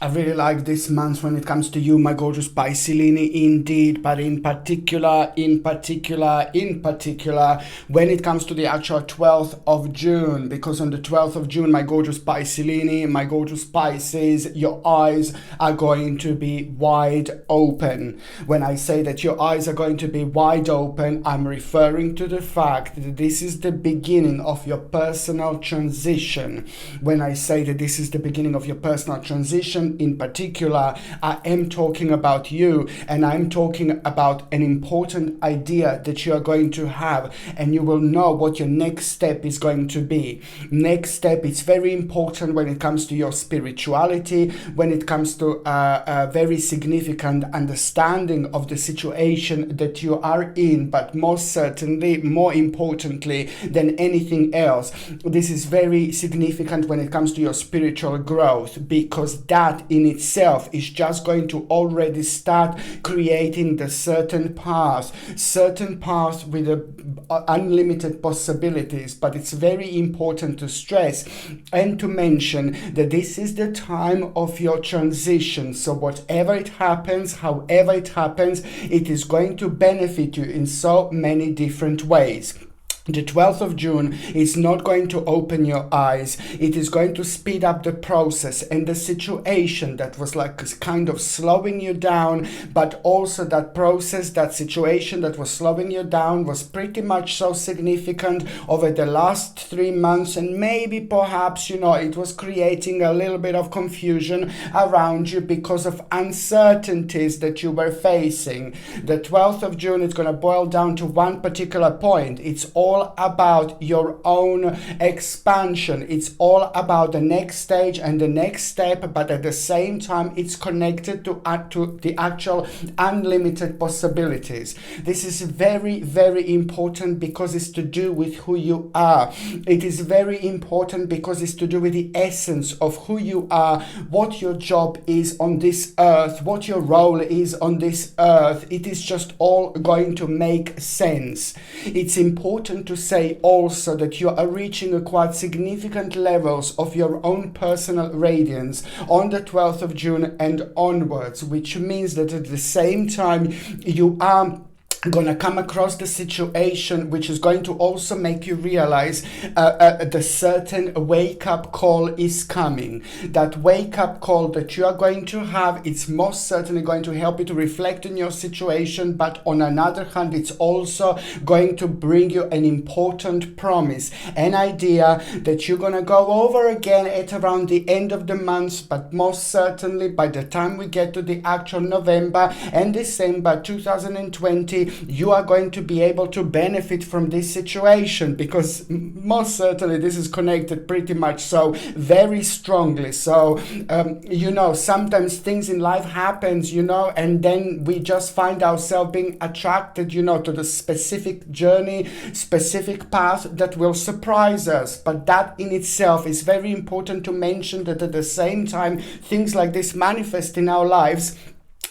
I really like this month when it comes to you, my gorgeous Pisces, indeed, but in particular, when it comes to the actual 12th of June, because on the 12th of June, my gorgeous Pisces, my gorgeous Pisces, your eyes are going to be wide open. When I say that your eyes are going to be wide open, I'm referring to the fact that this is the beginning of your personal transition. When I say that this is the beginning of your personal transition, in particular, I am talking about you, and I'm talking about an important idea that you are going to have, and you will know what your next step is going to be. Next step is very important when it comes to your spirituality, when it comes to a very significant understanding of the situation that you are in, but most certainly, more importantly than anything else, this is very significant when it comes to your spiritual growth, because that in itself is just going to already start creating the certain path with unlimited possibilities. But it's very important to stress and to mention that this is the time of your transition. So whatever it happens, however it happens, it is going to benefit you in so many different ways. The 12th of June is not going to open your eyes. It is going to speed up the process, and the situation that was like kind of slowing you down, but also that process, that situation that was slowing you down was pretty much so significant over the last 3 months, and maybe perhaps, it was creating a little bit of confusion around you because of uncertainties that you were facing. The 12th of June is going to boil down to one particular point. It's all about your own expansion. It's all about the next stage and the next step, but at the same time it's connected to the actual unlimited possibilities. This is very, very important because it's to do with who you are. It is very important because it's to do with the essence of who you are, what your job is on this earth, what your role is on this earth. It is just all going to make sense. It's important to say also that you are reaching a quite significant levels of your own personal radiance on the 12th of June and onwards, which means that at the same time you are going to come across the situation which is going to also make you realize the certain wake-up call is coming. That wake-up call that you are going to have, it's most certainly going to help you to reflect on your situation, but on another hand, it's also going to bring you an important promise, an idea that you're going to go over again at around the end of the month, but most certainly by the time we get to the actual November and December 2020, you are going to be able to benefit from this situation, because most certainly this is connected pretty much so very strongly. So sometimes things in life happens, and then we just find ourselves being attracted, to the specific journey, specific path that will surprise us. But that in itself is very important to mention, that at the same time things like this manifest in our lives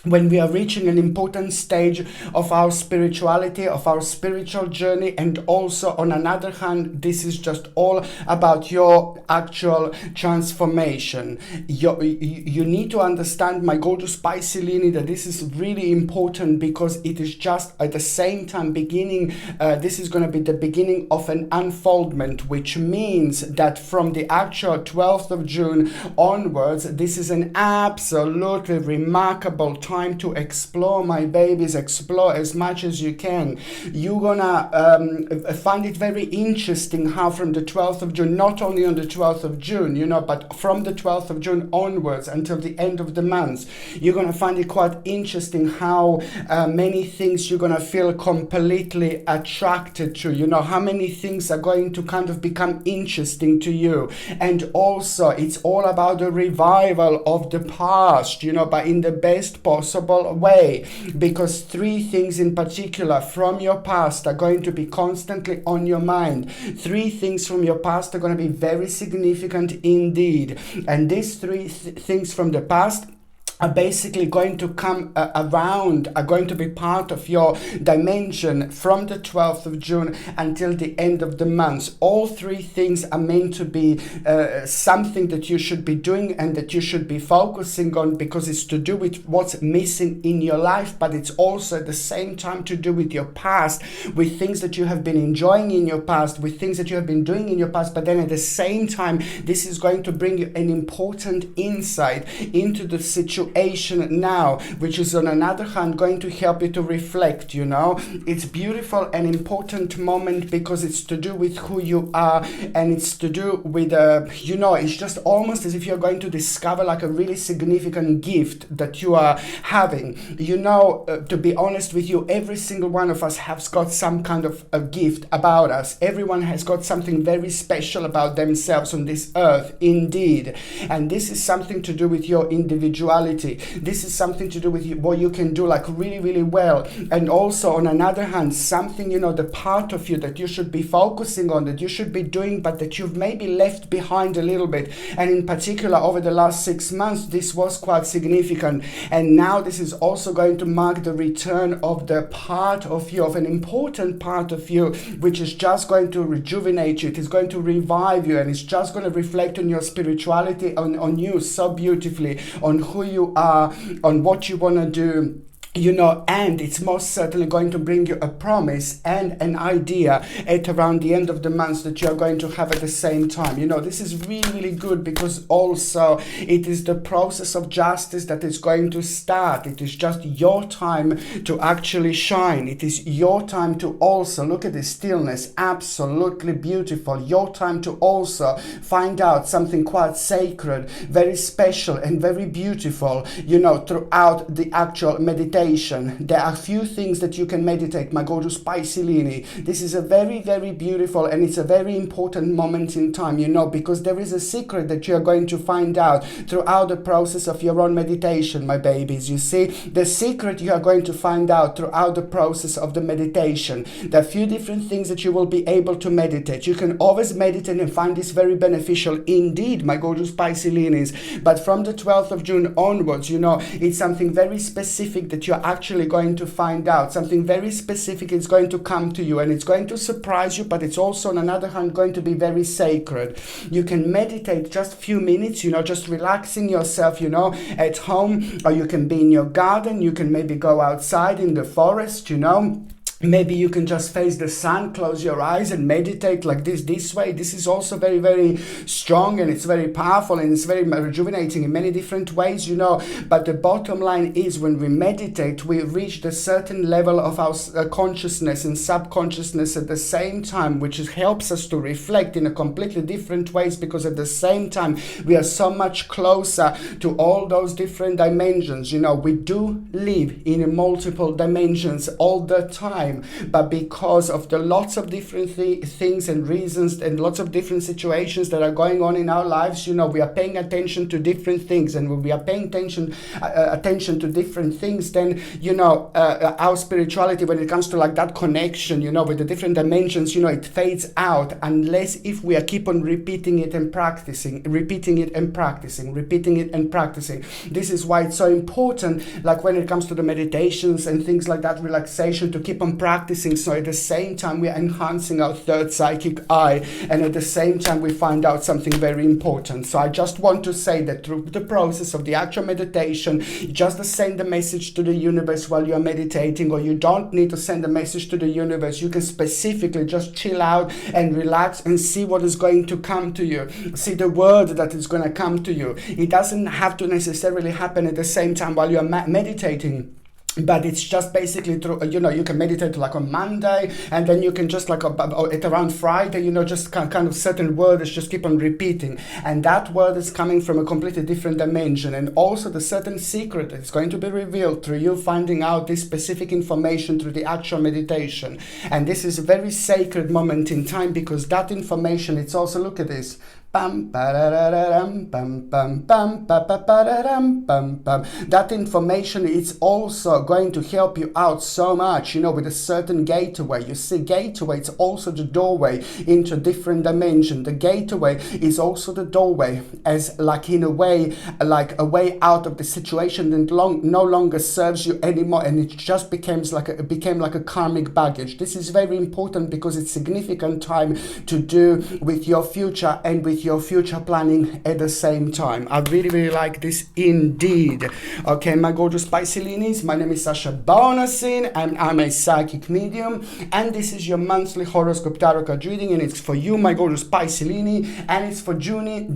when we are reaching an important stage of our spirituality, of our spiritual journey. And also on another hand, this is just all about your actual transformation. You need to understand, my gorgeous Pisces, that this is really important, because it is just at the same time beginning, this is going to be the beginning of an unfoldment, which means that from the actual 12th of June onwards, this is an absolutely remarkable time to explore, my babies. Explore as much as you can. You're gonna find it very interesting how from the 12th of June, not only on the 12th of June, but from the 12th of June onwards until the end of the month, you're gonna find it quite interesting how many things you're gonna feel completely attracted to, how many things are going to kind of become interesting to you. And also it's all about the revival of the past, but in the best possible way, because 3 things in particular from your past are going to be constantly on your mind. 3 things from your past are going to be very significant indeed, and these 3 things from the past are basically going to come around, are going to be part of your dimension from the 12th of June until the end of the month. All three things are meant to be something that you should be doing and that you should be focusing on, because it's to do with what's missing in your life, but it's also at the same time to do with your past, with things that you have been enjoying in your past, with things that you have been doing in your past. But then at the same time, this is going to bring you an important insight into the situation now, which is on another hand going to help you to reflect. It's beautiful and important moment because it's to do with who you are, and it's to do with it's just almost as if you're going to discover like a really significant gift that you are having. To be honest with you, every single one of us has got some kind of a gift about us. Everyone has got something very special about themselves on this earth, indeed. And this is something to do with your individuality. This is something to do with what you can do like really, really well. And also on another hand, something, the part of you that you should be focusing on, that you should be doing, but that you've maybe left behind a little bit. And in particular, over the last 6 months, this was quite significant. And now this is also going to mark the return of the part of you, of an important part of you, which is just going to rejuvenate you. It is going to revive you, and it's just going to reflect on your spirituality, on you so beautifully, on who you are, on what you want to do. And it's most certainly going to bring you a promise and an idea at around the end of the month that you're going to have at the same time. This is really, really good, because also it is the process of justice that is going to start. It is just your time to actually shine. It is your time to also look at the stillness, absolutely beautiful. Your time to also find out something quite sacred, very special and very beautiful, throughout the actual meditation. There are a few things that you can meditate, my gorgeous Piscelini. This is a very, very beautiful, and it's a very important moment in time, because there is a secret that you're going to find out throughout the process of your own meditation, my babies. You see, the secret you are going to find out throughout the process of the meditation. There are a few different things that you will be able to meditate. You can always meditate and find this very beneficial indeed, my gorgeous Piscelinis. But from the 12th of June onwards, it's something very specific that you're actually going to find out. Something very specific is going to come to you, and it's going to surprise you, but it's also on another hand going to be very sacred. You can meditate just a few minutes, just relaxing yourself, at home, or you can be in your garden. You can maybe go outside in the forest, Maybe you can just face the sun, close your eyes and meditate like this way. This is also very, very strong, and it's very powerful, and it's very rejuvenating in many different ways, But the bottom line is, when we meditate, we reach a certain level of our consciousness and subconsciousness at the same time, which helps us to reflect in a completely different ways, because at the same time, we are so much closer to all those different dimensions. We do live in multiple dimensions all the time. But because of the lots of different things and reasons and lots of different situations that are going on in our lives, we are paying attention to different things. And when we are paying attention to different things, then, our spirituality, when it comes to like that connection, with the different dimensions, it fades out, unless if we keep on repeating it and practicing. This is why it's so important, like when it comes to the meditations and things like that, relaxation, to keep on practicing. So at the same time, we are enhancing our third psychic eye, and at the same time, we find out something very important. So I just want to say that through the process of the actual meditation, you just send a message to the universe while you're meditating, or you don't need to send a message to the universe. You can specifically just chill out and relax and see what is going to come to you. See the word that is going to come to you. It doesn't have to necessarily happen at the same time while you're meditating. But it's just basically through, you can meditate like on Monday, and then you can just like at around Friday, just kind of certain words just keep on repeating. And that word is coming from a completely different dimension. And also the certain secret that's going to be revealed through you finding out this specific information through the actual meditation. And this is a very sacred moment in time, because that information, it's also, look at this, Bum, ba-da-da-da-dum, bum, bum, bum, ba-ba-ba-da-dum, bum, bum. That information is also going to help you out so much, with a certain gateway. You see, gateway is also the doorway into a different dimension. The gateway is also the doorway, as like in a way, like a way out of the situation that no longer serves you anymore, and it just became like a karmic baggage. This is very important because it's significant time to do with your future and with your future planning at the same time. I really, really like this indeed. Okay, my gorgeous Piscelinis, my name is Sasha Bonasin, and I'm a psychic medium, and this is your monthly horoscope tarot card reading, and it's for you, my gorgeous Piscelini, and it's for Junini,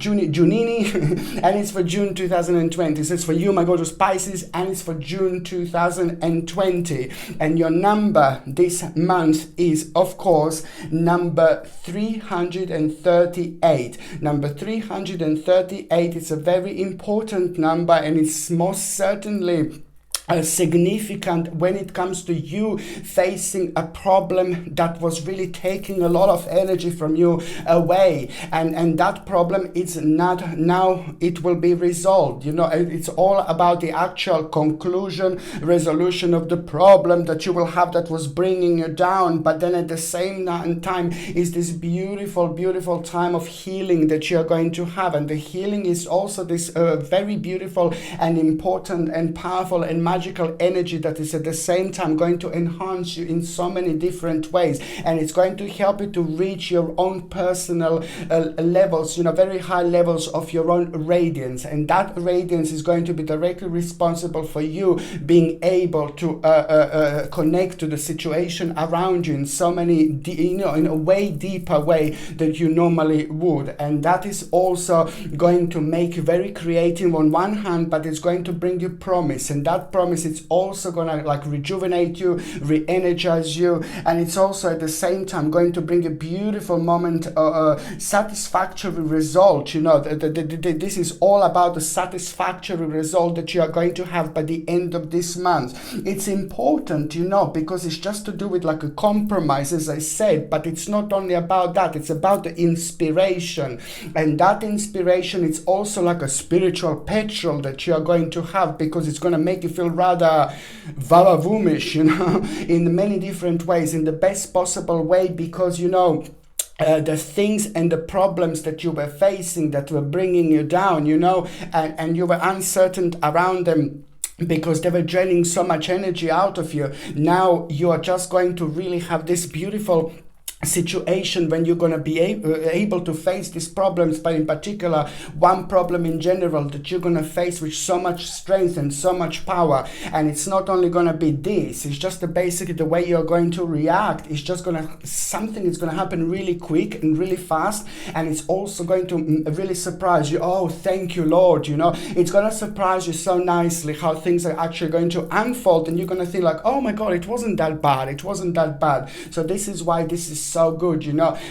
and it's for June 2020. So it's for you, my gorgeous Pisces, and it's for June 2020. And your number this month is, of course, number 338. Number 338 is a very important number, and it's most certainly significant when it comes to you facing a problem that was really taking a lot of energy from you away, and that problem is not now, it will be resolved. It's all about the actual conclusion, resolution of the problem that you will have that was bringing you down, but then at the same time is this beautiful time of healing that you're going to have. And the healing is also this very beautiful and important and powerful and magical energy that is at the same time going to enhance you in so many different ways, and it's going to help you to reach your own personal levels, very high levels of your own radiance, and that radiance is going to be directly responsible for you being able to connect to the situation around you in so many in a way deeper way that you normally would. And that is also going to make you very creative on one hand, but it's going to bring you promise, and that promise is also gonna rejuvenate you, re-energize you, and it's also at the same time going to bring a beautiful moment, satisfactory result. This is all about the satisfactory result that you are going to have by the end of this month. It's important, because it's just to do with a compromise, as I said, but it's not only about that, it's about the inspiration, and that inspiration is also like a spiritual petrol that you are going to have, because it's going to make you feel rather vavavoom-ish, in many different ways, in the best possible way, because the things and the problems that you were facing that were bringing you down, and you were uncertain around them because they were draining so much energy out of you. Now you are just going to really have this beautiful situation when you're going to be able to face these problems, but in particular one problem in general that you're going to face with so much strength and so much power. And it's not only going to be this, it's just basically the way you're going to react. It's just something is going to happen really quick and really fast, and it's also going to really surprise you. Oh, thank you, Lord. It's going to surprise you so nicely how things are actually going to unfold, and you're going to think oh my God, it wasn't that bad. So this is why this is so good,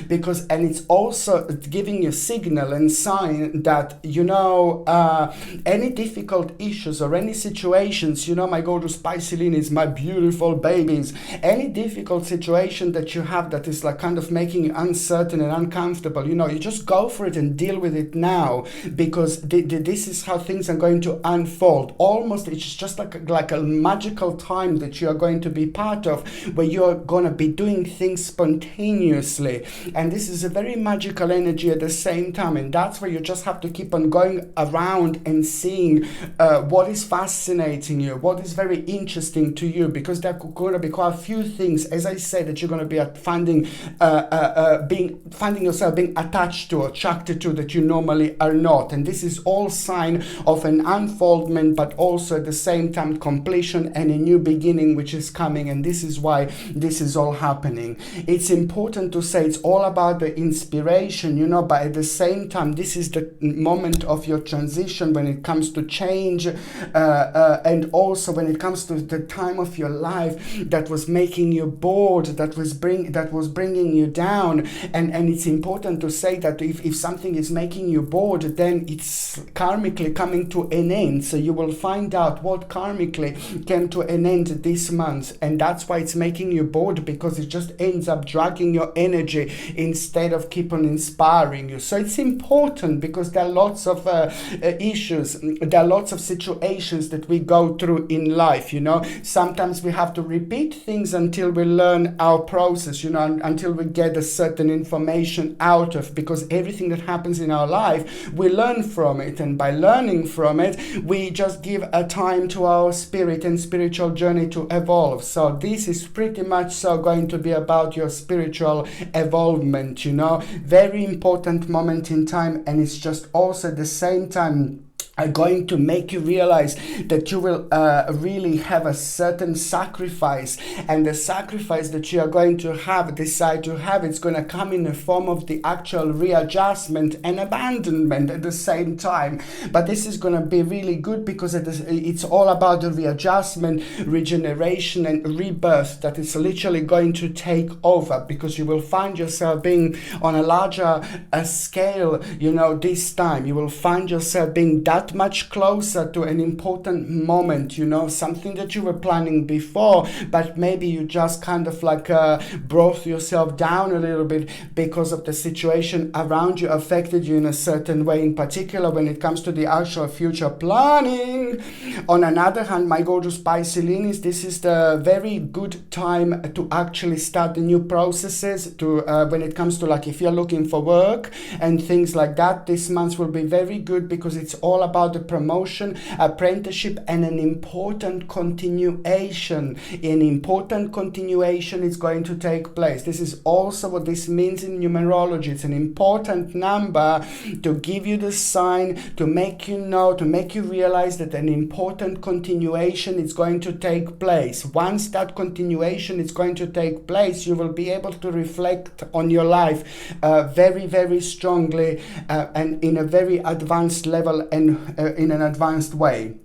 because, and it's also giving you signal and sign that, any difficult issues or any situations, my gorgeous Piscelinis, my beautiful babies, any difficult situation that you have that is kind of making you uncertain and uncomfortable, you just go for it and deal with it now, because this is how things are going to unfold. Almost, it's just like a magical time that you are going to be part of, where you're going to be doing things spontaneously, and this is a very magical energy at the same time, and that's where you just have to keep on going around and seeing what is fascinating you, what is very interesting to you, because there are going to be quite a few things, as I said, that you're going to be finding yourself being attached to or attracted to that you normally are not. And this is all sign of an unfoldment, but also at the same time completion and a new beginning which is coming, and this is why this is all happening. It's important to say it's all about the inspiration, but at the same time, this is the moment of your transition when it comes to change, and also when it comes to the time of your life that was making you bored, that was bringing you down, and it's important to say that if something is making you bored, then it's karmically coming to an end. So you will find out what karmically came to an end this month, and that's why it's making you bored, because it just ends up dragging sucking your energy instead of keep on inspiring you. So it's important because there are lots of issues, there are lots of situations that we go through in life, you know. Sometimes we have to repeat things until we learn our process, you know, until we get a certain information out of, because everything that happens in our life, we learn from it, and by learning from it, we just give a time to our spirit and spiritual journey to evolve. So this is pretty much so going to be about your spiritual evolvement, you know, very important moment in time, and it's just also at the same time are going to make you realize that you will really have a certain sacrifice, and the sacrifice that you are going to decide to have, it's going to come in the form of the actual readjustment and abandonment at the same time. But this is going to be really good because it's all about the readjustment, regeneration and rebirth that is literally going to take over, because you will find yourself being on a larger scale, you know, this time. You will find yourself being that much closer to an important moment, you know, something that you were planning before, but maybe you just kind of like brought yourself down a little bit because of the situation around you affected you in a certain way, in particular when it comes to the actual future planning. On another hand, my gorgeous Pisces, this is the very good time to actually start the new processes to when it comes to, like, if you're looking for work and things like that, this month will be very good because it's all about the promotion, apprenticeship, and an important continuation. An important continuation is going to take place. This is also what this means in numerology. It's an important number to give you the sign, to make you know, to make you realize that an important continuation is going to take place. Once that continuation is going to take place, you will be able to reflect on your life very, very strongly and in a very advanced level and in an advanced way.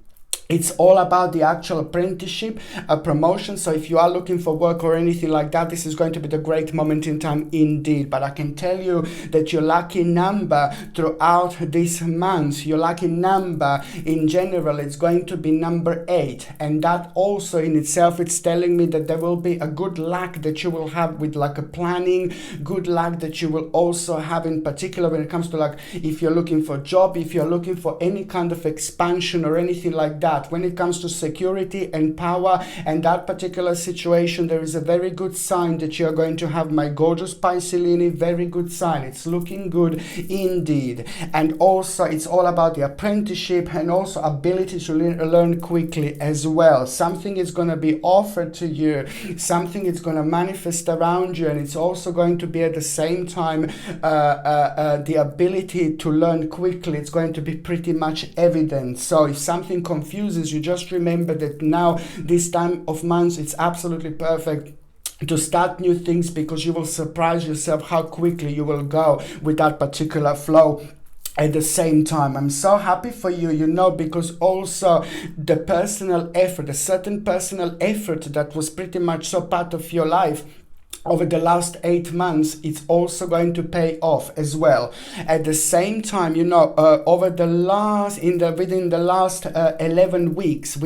It's all about the actual apprenticeship, a promotion. So if you are looking for work or anything like that, this is going to be the great moment in time indeed. But I can tell you that your lucky number throughout this month, your lucky number in general, is going to be number 8. And that also in itself, it's telling me that there will be a good luck that you will have with like a planning, good luck that you will also have in particular when it comes to, like, if you're looking for a job, if you're looking for any kind of expansion or anything like that. When it comes to security and power and that particular situation, there is a very good sign that you're going to have, my gorgeous Pisces, very good sign. It's looking good indeed. And also it's all about the apprenticeship and also ability to learn quickly as well. Something is going to be offered to you, something is going to manifest around you, and it's also going to be at the same time the ability to learn quickly. It's going to be pretty much evident. So if something confuses you, just remember that now this time of month, it's absolutely perfect to start new things, because you will surprise yourself how quickly you will go with that particular flow. At the same time, I'm so happy for you, you know, because also the personal effort, a certain personal effort that was pretty much so part of your life over the last 8 months, it's also going to pay off as well. At the same time, you know, within the last 11 weeks,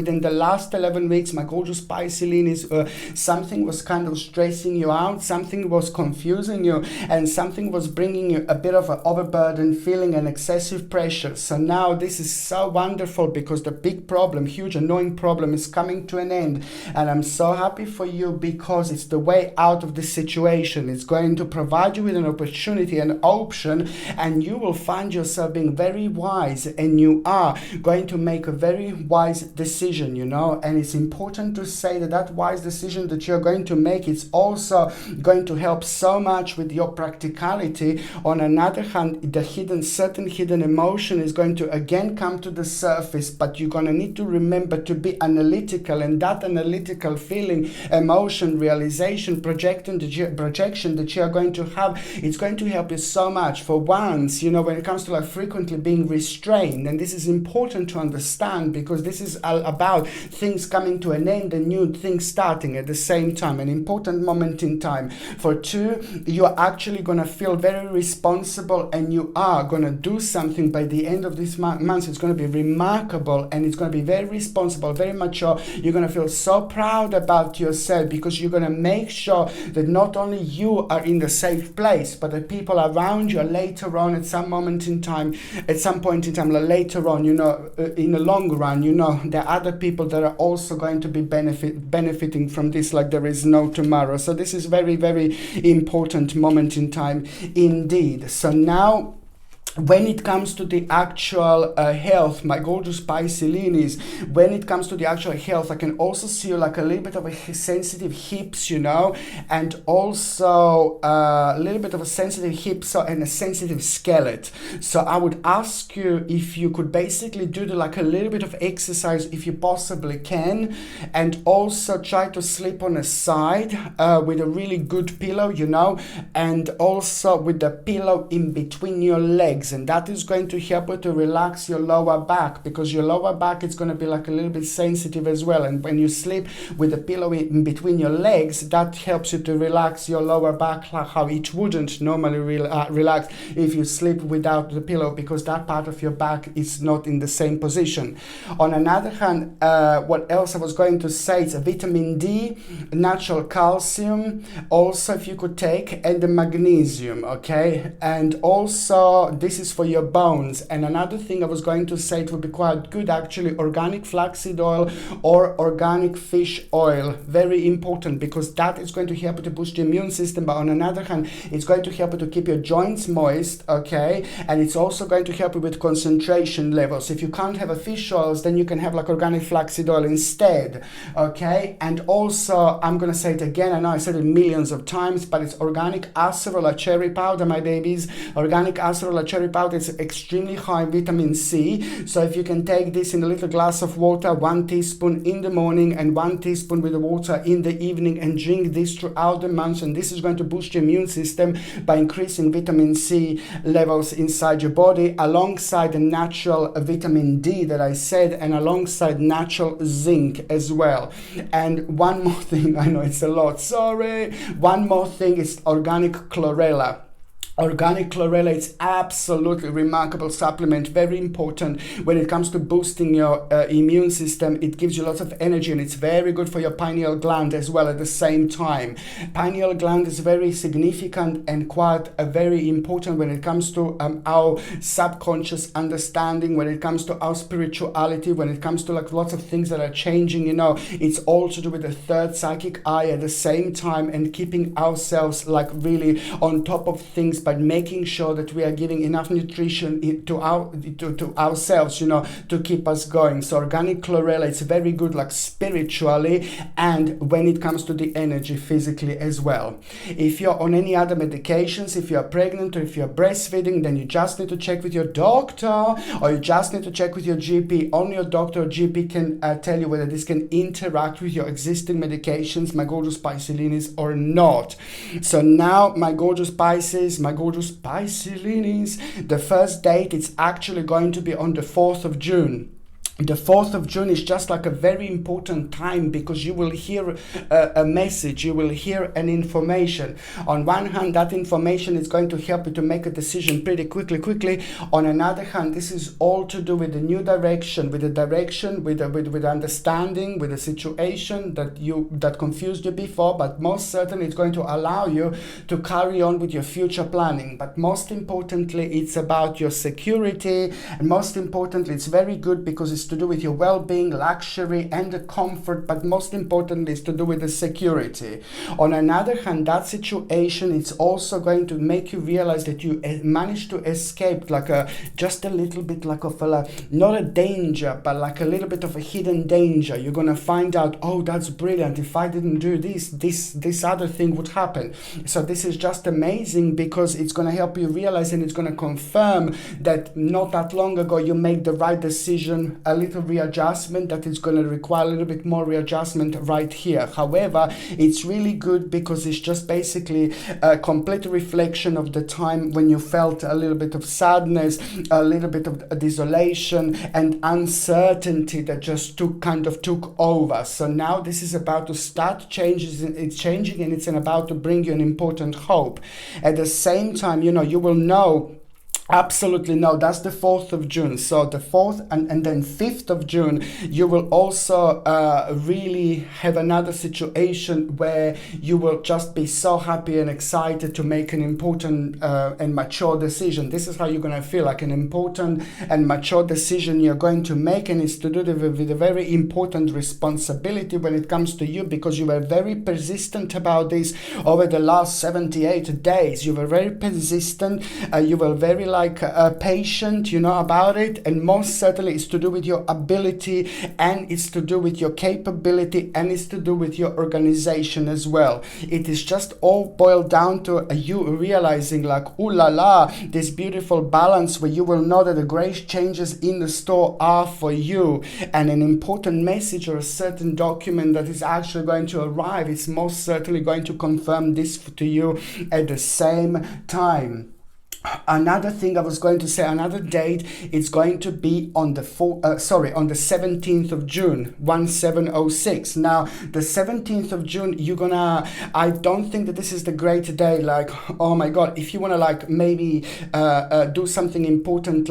my gorgeous Pisces, something was kind of stressing you out, something was confusing you, and something was bringing you a bit of an overburden feeling and excessive pressure. So now this is so wonderful because the big problem, huge annoying problem, is coming to an end, and I'm so happy for you because it's the way out of this situation. It's going to provide you with an opportunity, an option, and you will find yourself being very wise, and you are going to make a very wise decision, you know. And it's important to say that that wise decision that you're going to make, it's also going to help so much with your practicality. On another hand, the certain hidden emotion is going to again come to the surface, but you're going to need to remember to be analytical, and that analytical feeling, emotion, realization, projection that you are going to have, it's going to help you so much. For once, you know, when it comes to like frequently being restrained, and this is important to understand because this is about things coming to an end and new things starting at the same time, an important moment in time. For 2, you're actually going to feel very responsible, and you are going to do something by the end of this month. It's going to be remarkable, and it's going to be very responsible, very mature. You're going to feel so proud about yourself because you're going to make sure that that not only you are in the safe place, but the people around you are later on at some point in time, like later on, in the long run, there are other people that are also going to be benefiting from this like there is no tomorrow. So this is very, very important moment in time indeed. So now, when it comes to the actual health, my gorgeous Pisces, when it comes to the actual health, I can also see you like a little bit of a sensitive hips, and also a little bit of a sensitive hips and a sensitive skeleton. So I would ask you if you could basically do like a little bit of exercise if you possibly can, and also try to sleep on a side with a really good pillow, and also with the pillow in between your legs. And that is going to help you to relax your lower back, because your lower back is going to be like a little bit sensitive as well. And when you sleep with a pillow in between your legs, that helps you to relax your lower back, like how it wouldn't normally relax if you sleep without the pillow, because that part of your back is not in the same position. On another hand, what else I was going to say, it's a vitamin D, natural calcium, also if you could take, and the magnesium, okay? And also this is for your bones. And another thing I was going to say, it would be quite good actually, organic flaxseed oil or organic fish oil. Very important, because that is going to help you to boost your immune system. But on another hand, it's going to help you to keep your joints moist, okay? And it's also going to help you with concentration levels. If you can't have a fish oils, then you can have like organic flaxseed oil instead, okay? And also, I'm going to say it again, I know I said it millions of times, but it's organic acerola cherry powder, my babies. Organic acerola cherry powder is extremely high in vitamin C. So if you can take this in a little glass of water, 1 teaspoon in the morning and 1 teaspoon with the water in the evening, and drink this throughout the month, and this is going to boost your immune system by increasing vitamin C levels inside your body, alongside the natural vitamin D that I said, and alongside natural zinc as well. And one more thing, I know it's a lot, sorry, one more thing is organic chlorella. Organic chlorella is absolutely remarkable supplement, very important when it comes to boosting your immune system. It gives you lots of energy, and it's very good for your pineal gland as well at the same time. Pineal gland is very significant and quite very important when it comes to our subconscious understanding, when it comes to our spirituality, when it comes to like lots of things that are changing, it's all to do with the third psychic eye at the same time, and keeping ourselves like really on top of things by making sure that we are giving enough nutrition to ourselves, to keep us going. So organic chlorella, it's very good like spiritually, and when it comes to the energy physically as well. If you're on any other medications, if you're pregnant or if you're breastfeeding, then you just need to check with your doctor, or you just need to check with your GP. Only your doctor or GP can tell you whether this can interact with your existing medications, my gorgeous Pisces, or not. So now, my gorgeous Pisces, my gorgeous Pisces, the first date is actually going to be on the 4th of June. The 4th of June is just like a very important time, because you will hear a message, you will hear an information. On one hand, that information is going to help you to make a decision pretty quickly. On another hand, this is all to do with the new direction, with the understanding, with the situation that confused you before, but most certainly it's going to allow you to carry on with your future planning. But most importantly, it's about your security, and most importantly, it's very good because it's to do with your well-being, luxury, and the comfort, but most importantly, it's to do with the security. On another hand, that situation, it's also going to make you realize that you managed to escape like just a little bit like of not a danger, but like a little bit of a hidden danger. You're gonna find out, oh, that's brilliant. If I didn't do this other thing would happen. So this is just amazing, because it's gonna help you realize, and it's gonna confirm that not that long ago you made the right decision, a little readjustment that is going to require a little bit more readjustment right here. However, it's really good because it's just basically a complete reflection of the time when you felt a little bit of sadness, a little bit of desolation and uncertainty that just took over. So now this is about to start it's changing, and it's about to bring you an important hope. At the same time, you will know Absolutely no, that's the 4th of June. So the 4th and then 5th of June, you will also really have another situation where you will just be so happy and excited to make an important and mature decision. This is how you're going to feel, like an important and mature decision you're going to make, and it's to do with a very important responsibility when it comes to you, because you were very persistent about this over the last 78 days. You were very persistent, you were very patient, about it, and most certainly it's to do with your ability, and it's to do with your capability, and it's to do with your organization as well. It is just all boiled down to you realizing ooh la la, this beautiful balance where you will know that the great changes in the store are for you, and an important message or a certain document that is actually going to arrive is most certainly going to confirm this to you at the same time. Another thing I was going to say, another date, it's going to be on the 17th of June, 1706. Now, the 17th of June, I don't think that this is the great day, oh my God, if you want to maybe do something important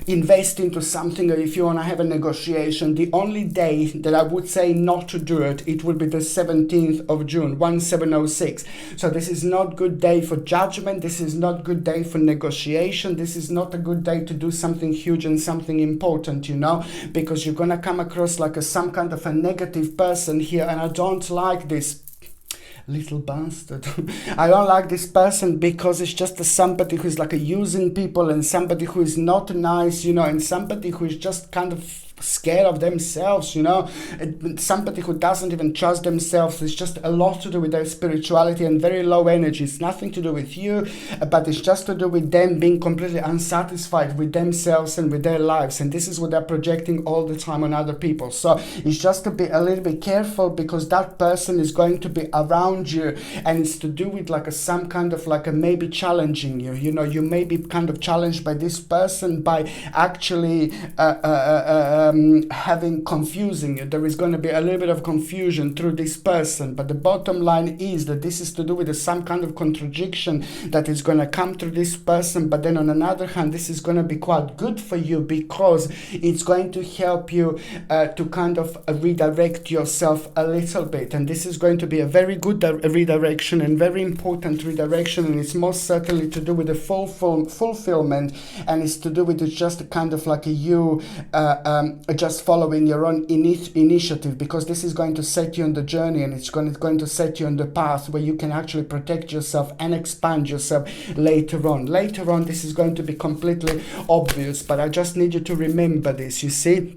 invest into something, or if you want to have a negotiation, the only day that I would say not to do it, it would be the 17th of June, 1706. So this is not good day for judgment. This is not good day for negotiation. This is not a good day to do something huge and something important, because you're going to come across some kind of a negative person here, and I don't like this. Little bastard. I don't like this person because it's just somebody who's using people, and somebody who is not nice, and somebody who is just kind of scared of themselves, somebody who doesn't even trust themselves. It's just a lot to do with their spirituality and very low energy. It's nothing to do with you, but it's just to do with them being completely unsatisfied with themselves and with their lives, and this is what they're projecting all the time on other people. So it's just to be a little bit careful, because that person is going to be around you, and it's to do with some kind of a maybe challenging you. You may be kind of challenged by this person by actually confusing you. There is going to be a little bit of confusion through this person, but the bottom line is that this is to do with some kind of contradiction that is going to come through this person. But then on another hand, this is going to be quite good for you, because it's going to help you to kind of redirect yourself a little bit, and this is going to be a very good redirection and very important redirection, and it's most certainly to do with the fulfillment, and it's to do with just kind of you just following your own initiative, because this is going to set you on the journey, and it's going to set you on the path where you can actually protect yourself and expand yourself later on. Later on, this is going to be completely obvious, but I just need you to remember this, you see.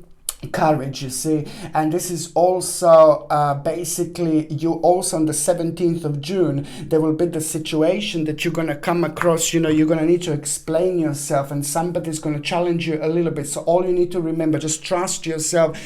Courage, you see. And this is also basically, you also on the 17th of June, there will be the situation that you're going to come across, you're going to need to explain yourself, and somebody's going to challenge you a little bit. So all you need to remember, just trust yourself,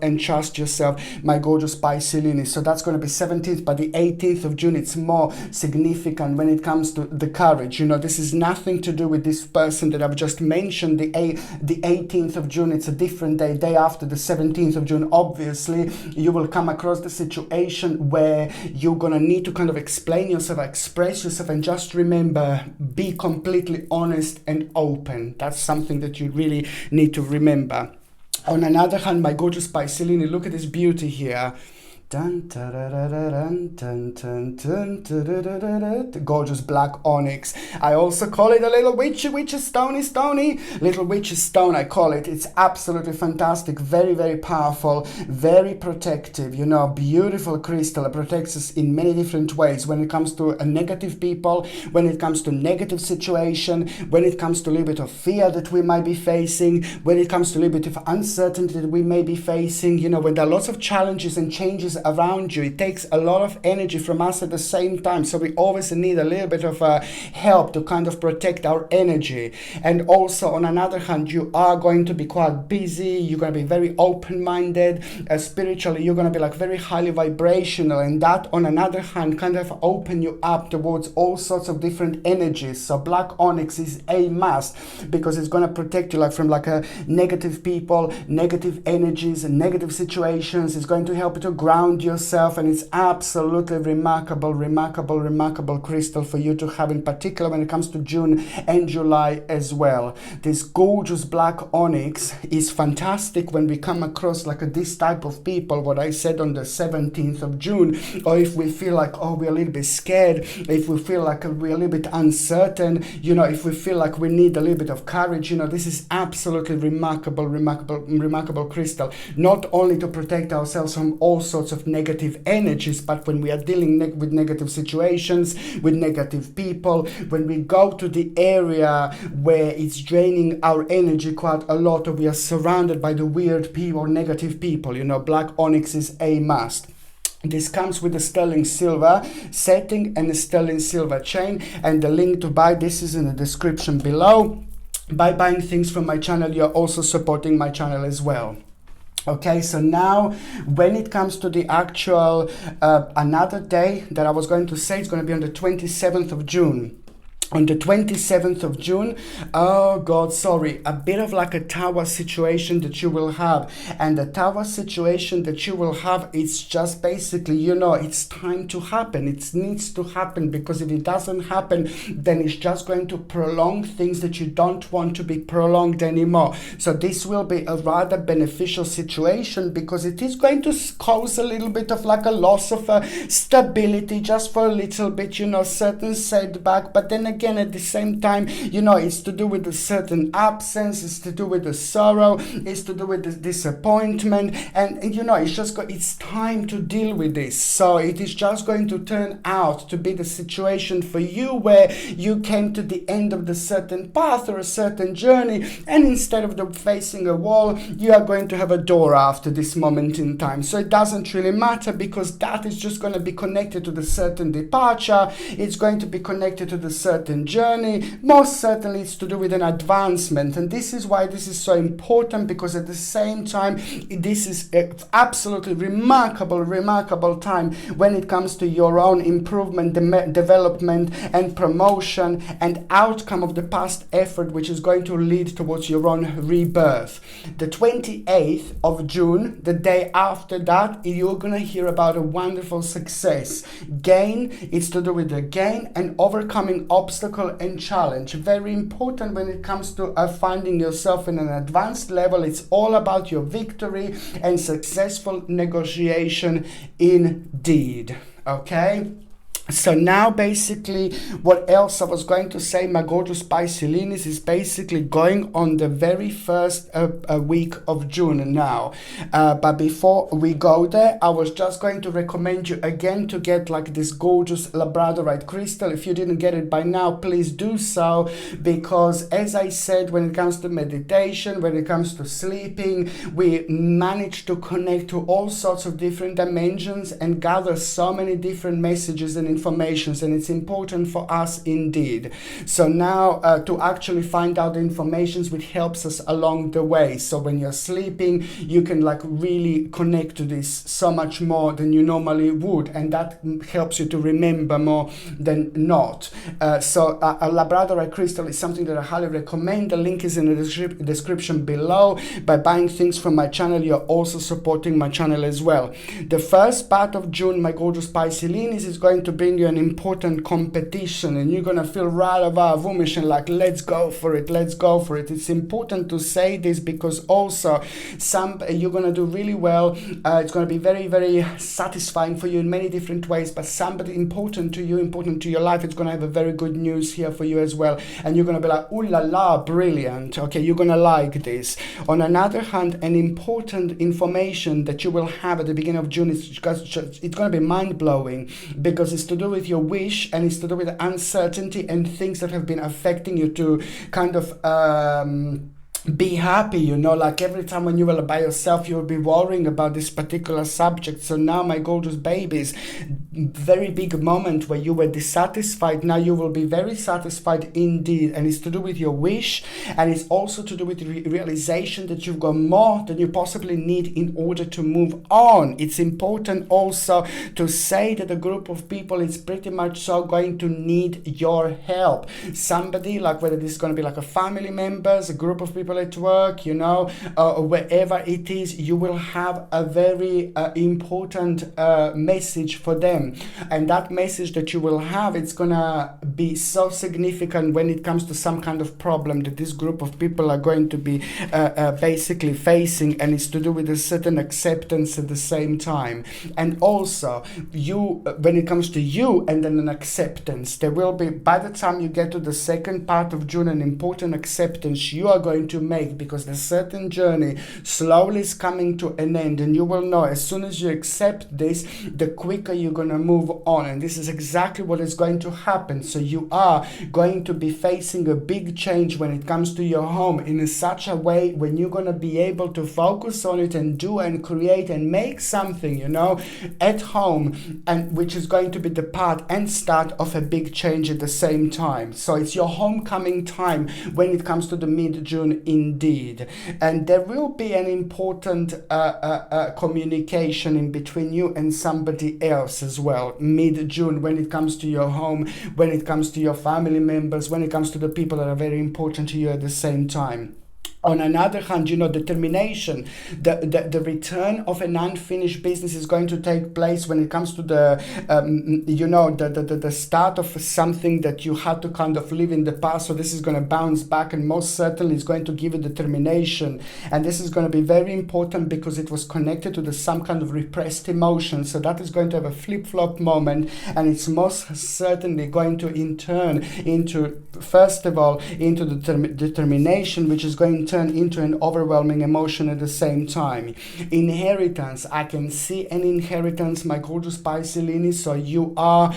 and trust yourself, my gorgeous Pisces. So that's going to be 17th, but the 18th of June, it's more significant when it comes to the courage. This is nothing to do with this person that I've just mentioned. The 18th of June, it's a different day after the 17th of June. Obviously, you will come across the situation where you're gonna need to kind of explain yourself, express yourself, and just remember, be completely honest and open. That's something that you really need to remember. On another hand, my gorgeous Pisces, look at this beauty here. Dun, dun, dun, dun, dun, dun, dun, dun, gorgeous black onyx. I also call it a little witchy stony little witchy stone. I call it. It's absolutely fantastic, very, very powerful, very protective. Beautiful crystal. It protects us in many different ways when it comes to negative people, when it comes to negative situation, when it comes to a little bit of fear that we might be facing, when it comes to a little bit of uncertainty that we may be facing. When there are lots of challenges and changes around you, it takes a lot of energy from us at the same time, so we always need a little bit of help to kind of protect our energy. And also on another hand, you are going to be quite busy, you're going to be very open-minded, spiritually you're going to be very highly vibrational, and that on another hand kind of open you up towards all sorts of different energies. So black onyx is a must, because it's going to protect you from negative people, negative energies, and negative situations. It's going to help you to ground surround yourself, and it's absolutely remarkable crystal for you to have, in particular when it comes to June and July as well. This gorgeous black onyx is fantastic when we come across like this type of people, what I said on the 17th of June, or if we feel like, oh, we're a little bit scared, if we feel like we're a little bit uncertain, you know, if we feel like we need a little bit of courage, you know, this is absolutely remarkable crystal, not only to protect ourselves from all sorts of negative energies, but when we are dealing with negative situations, with negative people, when we go to the area where it's draining our energy quite a lot, or we are surrounded by the weird people or negative people, you know, black onyx is a must. This comes with a sterling silver setting and a sterling silver chain, and the link to buy this is in the description below. By buying things from my channel, you're also supporting my channel as well. Okay, so now when it comes to the actual another day that I was going to say, it's going to be on the 27th of June. On the 27th of June, oh God, sorry, a bit of like a tower situation that you will have. And the tower situation that you will have, it's just basically, you know, it's time to happen. It needs to happen, because if it doesn't happen, then it's just going to prolong things that you don't want to be prolonged anymore. So this will be a rather beneficial situation, because it is going to cause a little bit of like a loss of stability just for a little bit, you know, certain setback. But then again, at the same time, you know, it's to do with a certain absence, it's to do with the sorrow, it's to do with the disappointment, and you know, it's time to deal with this. So it is just going to turn out to be the situation for you where you came to the end of the certain path or a certain journey, and instead of facing a wall, you are going to have a door after this moment in time. So it doesn't really matter, because that is just going to be connected to the certain departure, it's going to be connected to the certain journey, most certainly it's to do with an advancement. And this is why this is so important, because at the same time, this is absolutely remarkable time when it comes to your own improvement, development and promotion and outcome of the past effort, which is going to lead towards your own rebirth. The 28th of June, the day after that, you're gonna hear about a wonderful success. Gain, it's to do with the gain and overcoming obstacle and challenge. Very important when it comes to finding yourself in an advanced level. It's all about your victory and successful negotiation indeed. Okay. So now basically what else I was going to say, my gorgeous Pisces is basically going on the very first week of June now. But before we go there, I was just going to recommend you again to get like this gorgeous labradorite crystal. If you didn't get it by now, please do so, because as I said, when it comes to meditation, when it comes to sleeping, we manage to connect to all sorts of different dimensions and gather so many different messages and informations, and it's important for us indeed. So now to actually find out the informations which helps us along the way. So when you're sleeping, you can like really connect to this so much more than you normally would, and that helps you to remember more than not. So a labradorite crystal is something that I highly recommend. The link is in the description below. By buying things from my channel, you're also supporting my channel as well. The first part of June, my gorgeous Pisces is going to bring you an important competition, and you're gonna feel rather woomish and like let's go for it. It's important to say this because also you're gonna do really well. It's gonna be very satisfying for you in many different ways, but somebody important to you, important to your life, it's gonna have a very good news here for you as well, and you're gonna be like, ooh la la, brilliant. Okay, you're gonna like this. On another hand, an important information that you will have at the beginning of June is it's gonna be mind-blowing, because it's to do with your wish, and it's to do with uncertainty and things that have been affecting you to kind of be happy, you know, like every time when you were by yourself, you will be worrying about this particular subject. So now, my gorgeous babies, very big moment where you were dissatisfied, now you will be very satisfied indeed, and it's to do with your wish, and it's also to do with the realization that you've got more than you possibly need in order to move on. It's important also to say that a group of people is pretty much so going to need your help. Somebody, like whether this is going to be like a family members, a group of people people at work, you know, wherever it is, you will have a very important message for them. And that message that you will have, it's gonna be so significant when it comes to some kind of problem that this group of people are going to be basically facing, and it's to do with a certain acceptance at the same time. And also, you, when it comes to you and then an acceptance, there will be, by the time you get to the second part of June, an important acceptance you are going to make, because the certain journey slowly is coming to an end, and you will know as soon as you accept this, the quicker you're going to move on. And this is exactly what is going to happen. So you are going to be facing a big change when it comes to your home, in such a way when you're going to be able to focus on it and do and create and make something, you know, at home, and which is going to be the part and start of a big change at the same time. So it's your homecoming time when it comes to the mid-June indeed. And there will be an important communication in between you and somebody else as well, mid-June, when it comes to your home, when it comes to your family members, when it comes to the people that are very important to you at the same time. On another hand, you know, determination, the return of an unfinished business is going to take place when it comes to the, you know, the start of something that you had to kind of live in the past. So this is going to bounce back, and most certainly is going to give you determination. And this is going to be very important because it was connected to some kind of repressed emotion. So that is going to have a flip-flop moment, and it's most certainly going to in turn into, first of all, into the determination, which is going to turn into an overwhelming emotion at the same time. Inheritance, I can see an inheritance, my gorgeous Pisces. So you are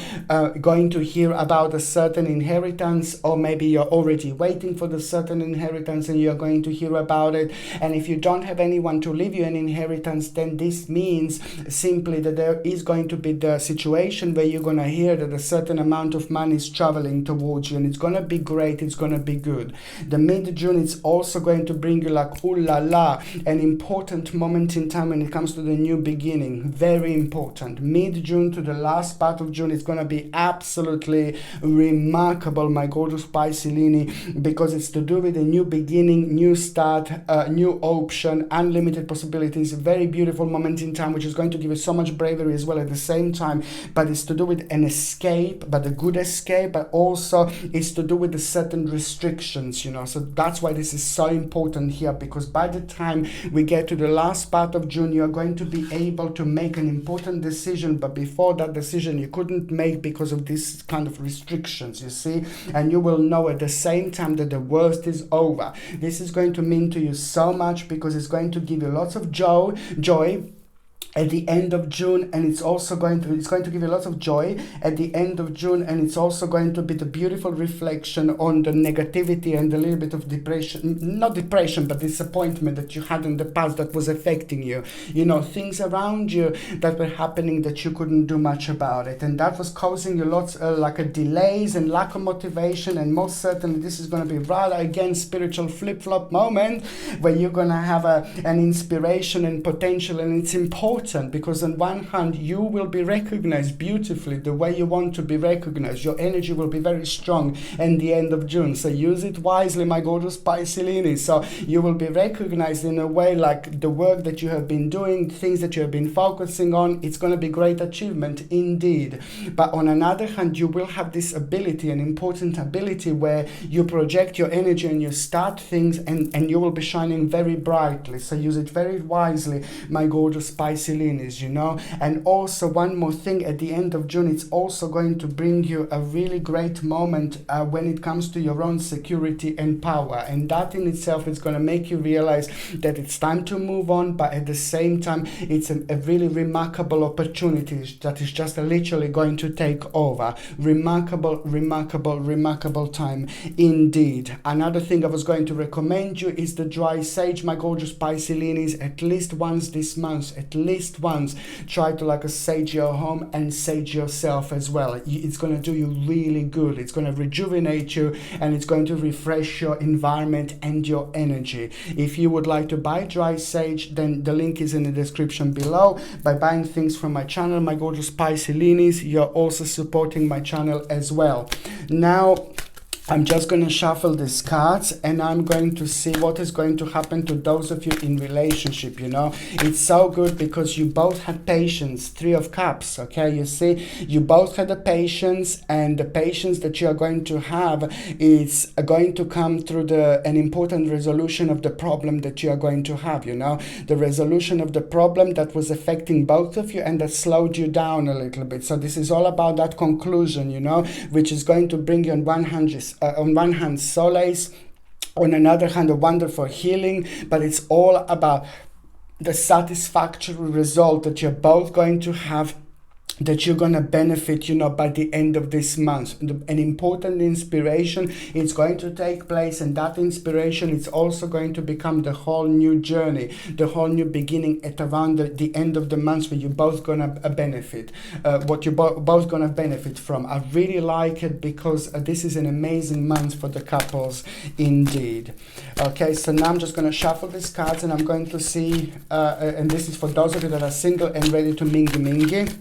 going to hear about a certain inheritance, or maybe you're already waiting for the certain inheritance and you're going to hear about it. And if you don't have anyone to leave you an inheritance, then this means simply that there is going to be the situation where you're going to hear that a certain amount of money is traveling towards you, and it's going to be great, it's going to be good. The mid-June, it's also going to bring you like, ooh la la, an important moment in time when it comes to the new beginning. Very important. Mid-June to the last part of June is going to be absolutely remarkable, my gorgeous Pisces, because it's to do with a new beginning, new start, new option, unlimited possibilities. Very beautiful moment in time, which is going to give you so much bravery as well at the same time. But it's to do with an escape, but a good escape, but also it's to do with the certain restrictions, you know. So that's why this is so important here, because by the time we get to the last part of June, you're going to be able to make an important decision, but before that decision you couldn't make because of this kind of restrictions, you see. And you will know at the same time that the worst is over. This is going to mean to you so much, because it's going to give you lots of joy at the end of June, and it's going to give you lots of joy at the end of June, and it's also going to be the beautiful reflection on the negativity and a little bit of depression, not depression, but disappointment that you had in the past that was affecting you, you know, things around you that were happening that you couldn't do much about it, and that was causing you lots like a delays and lack of motivation. And most certainly this is going to be rather again spiritual flip-flop moment where you're going to have an inspiration and potential, and it's important because on one hand you will be recognized beautifully the way you want to be recognized. Your energy will be very strong in the end of June, so use it wisely, my gorgeous Pisces. So you will be recognized in a way like the work that you have been doing, things that you have been focusing on. It's going to be great achievement indeed. But on another hand, you will have this ability, an important ability, where you project your energy and you start things, and you will be shining very brightly. So use it very wisely, my gorgeous Pisces, you know. And also one more thing, at the end of June, it's also going to bring you a really great moment when it comes to your own security and power, and that in itself is going to make you realize that it's time to move on, but at the same time it's a really remarkable opportunity that is just literally going to take over. Remarkable time indeed. Another thing I was going to recommend you is the dry sage, my gorgeous Pisces. At least once this month, at least once, try to like sage your home and sage yourself as well. It's going to do you really good. It's going to rejuvenate you, and it's going to refresh your environment and your energy. If you would like to buy dry sage, then the link is in the description below. By buying things from my channel, my gorgeous Pisces, you're also supporting my channel as well. Now, I'm just going to shuffle these cards and I'm going to see what is going to happen to those of you in relationship, you know. It's so good because you both had patience, 3 of Cups, okay? You see, you both had the patience, and the patience that you are going to have is going to come through an important resolution of the problem that you are going to have, you know. The resolution of the problem that was affecting both of you and that slowed you down a little bit. So this is all about that conclusion, you know, which is going to bring you on one hand solace, on another hand a wonderful healing, but it's all about the satisfactory result that you're both going to have, that you're going to benefit, you know, by the end of this month. An important inspiration is going to take place, and that inspiration is also going to become the whole new journey, the whole new beginning at around the end of the month, where you're both going to benefit, what you're both going to benefit from. I really like it because this is an amazing month for the couples indeed. Okay, so now I'm just going to shuffle these cards and I'm going to see, and this is for those of you that are single and ready to mingy.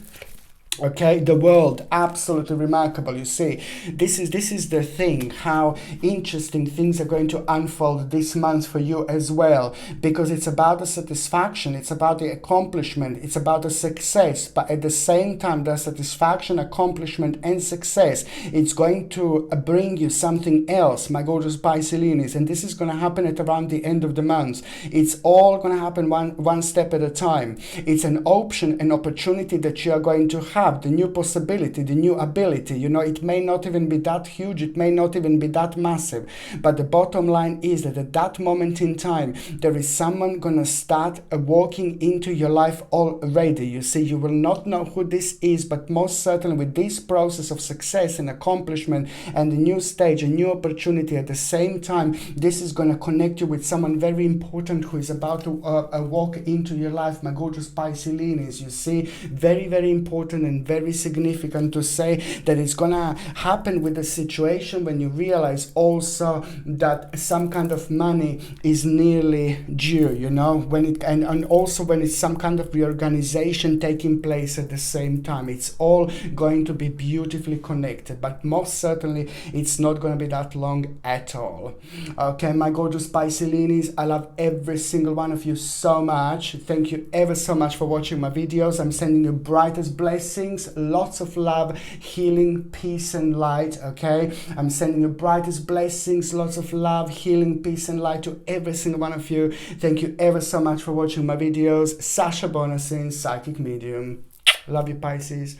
Okay, the world, absolutely remarkable. You see, this is the thing, how interesting things are going to unfold this month for you as well, because it's about the satisfaction, it's about the accomplishment, it's about the success, but at the same time, the satisfaction, accomplishment, and success, it's going to bring you something else, my gorgeous Pisces, and this is going to happen at around the end of the month. It's all going to happen one step at a time. It's an option, an opportunity that you are going to have, the new possibility, the new ability. You know, it may not even be that huge, it may not even be that massive, but the bottom line is that at that moment in time, there is someone gonna start walking into your life already. You see, you will not know who this is, but most certainly with this process of success and accomplishment and a new stage, a new opportunity at the same time, this is gonna connect you with someone very important who is about to walk into your life, my gorgeous Pisces. You see, very, very important and very significant to say that it's gonna happen with the situation when you realize also that some kind of money is nearly due, you know, when it and also when it's some kind of reorganization taking place at the same time. It's all going to be beautifully connected, but most certainly it's not going to be that long at all. Okay, my gorgeous Pisces, I love every single one of you so much. Thank you ever so much for watching my videos. I'm sending you brightest blessings, lots of love, healing, peace and light. Okay, I'm sending you brightest blessings, lots of love, healing, peace and light to every single one of you. Thank you ever so much for watching my videos. Sasha Bonasin, psychic medium. Love you, Pisces.